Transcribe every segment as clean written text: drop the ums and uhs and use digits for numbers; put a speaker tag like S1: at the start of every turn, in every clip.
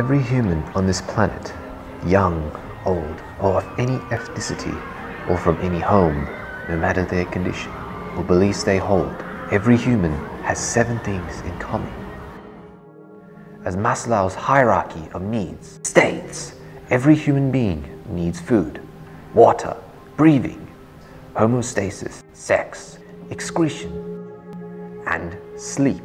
S1: Every human on this planet, young, old, or of any ethnicity, or from any home, no matter their condition or beliefs they hold, every human has 7 things in common. As Maslow's hierarchy of needs states, every human being needs food, water, breathing, homeostasis, sex, excretion, and sleep.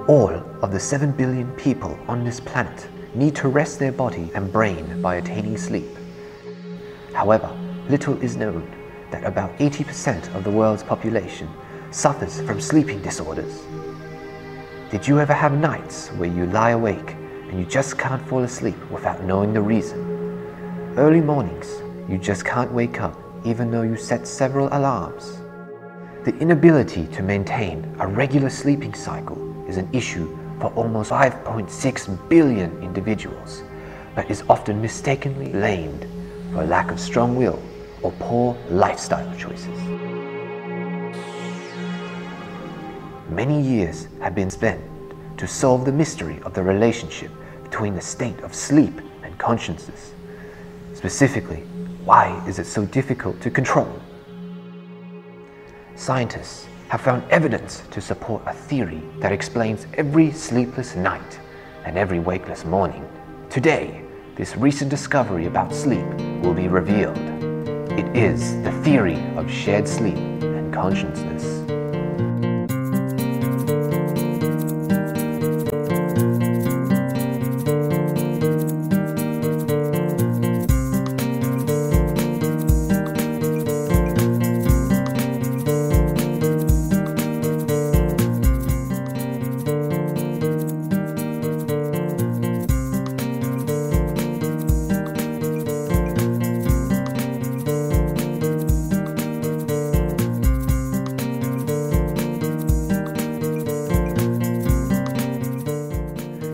S1: All of the 7 billion people on this planet need to rest their body and brain by attaining sleep. However, little is known that about 80% of the world's population suffers from sleeping disorders. Did you ever have nights where you lie awake and you just can't fall asleep without knowing the reason? Early mornings, you just can't wake up even though you set several alarms. The inability to maintain a regular sleeping cycle is an issue for almost 5.6 billion individuals, but is often mistakenly blamed for lack of strong will or poor lifestyle choices. Many years have been spent to solve the mystery of the relationship between the state of sleep and consciousness. Specifically, why is it so difficult to control? Scientists have found evidence to support a theory that explains every sleepless night and every wakeless morning. Today, this recent discovery about sleep will be revealed. It is the theory of shared sleep and consciousness.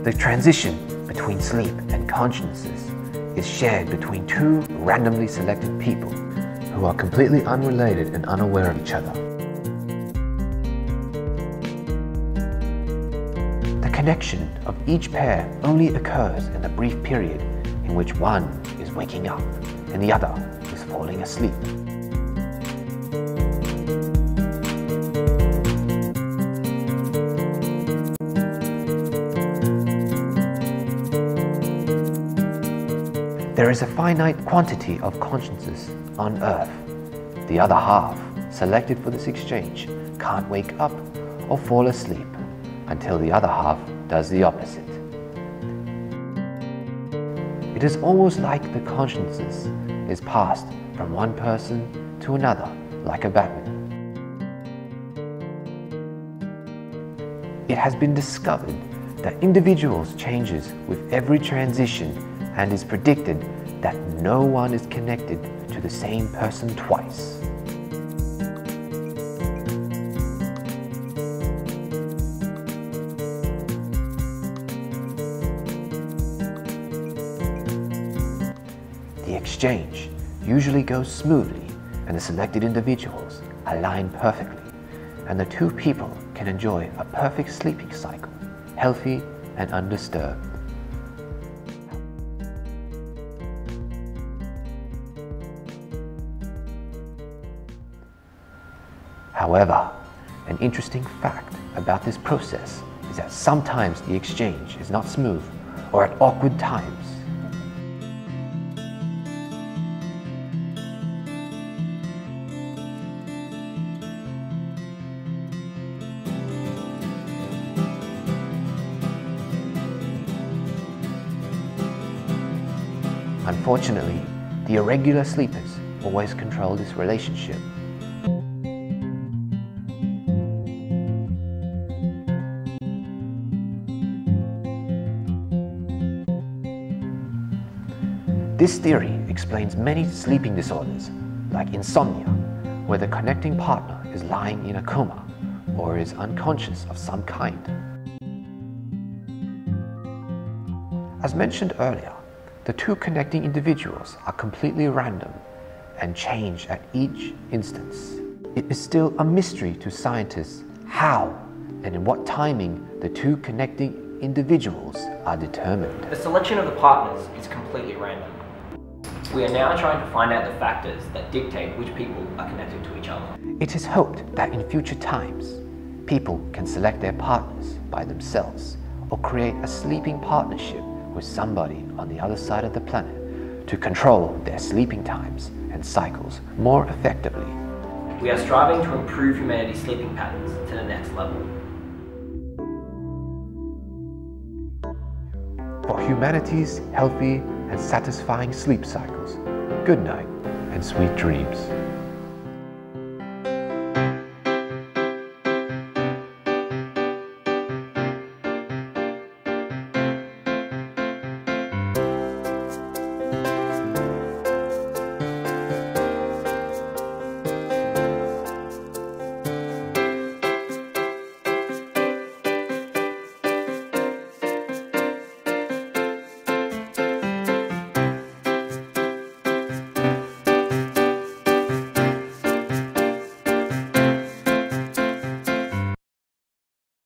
S1: The transition between sleep and consciousness is shared between 2 randomly selected people who are completely unrelated and unaware of each other. The connection of each pair only occurs in the brief period in which one is waking up and the other is falling asleep. There is a finite quantity of consciousness on Earth. The other half, selected for this exchange, can't wake up or fall asleep until the other half does the opposite. It is almost like the consciousness is passed from one person to another like a baton. It has been discovered that individuals changes with every transition, and is predicted that no one is connected to the same person twice. The exchange usually goes smoothly and the selected individuals align perfectly, and the 2 people can enjoy a perfect sleeping cycle, healthy and undisturbed. However, an interesting fact about this process is that sometimes the exchange is not smooth or at awkward times. Unfortunately, the irregular sleepers always control this relationship. This theory explains many sleeping disorders, like insomnia, where the connecting partner is lying in a coma or is unconscious of some kind. As mentioned earlier, the 2 connecting individuals are completely random, and change at each instance. It is still a mystery to scientists how and in what timing the two connecting individuals are determined.
S2: The selection of the partners is completely random. We are now trying to find out the factors that dictate which people are connected to each other.
S1: It is hoped that in future times, people can select their partners by themselves or create a sleeping partnership with somebody on the other side of the planet to control their sleeping times and cycles more effectively.
S2: We are striving to improve humanity's sleeping patterns to the next level.
S1: For humanity's healthy and satisfying sleep cycles, good night and sweet dreams.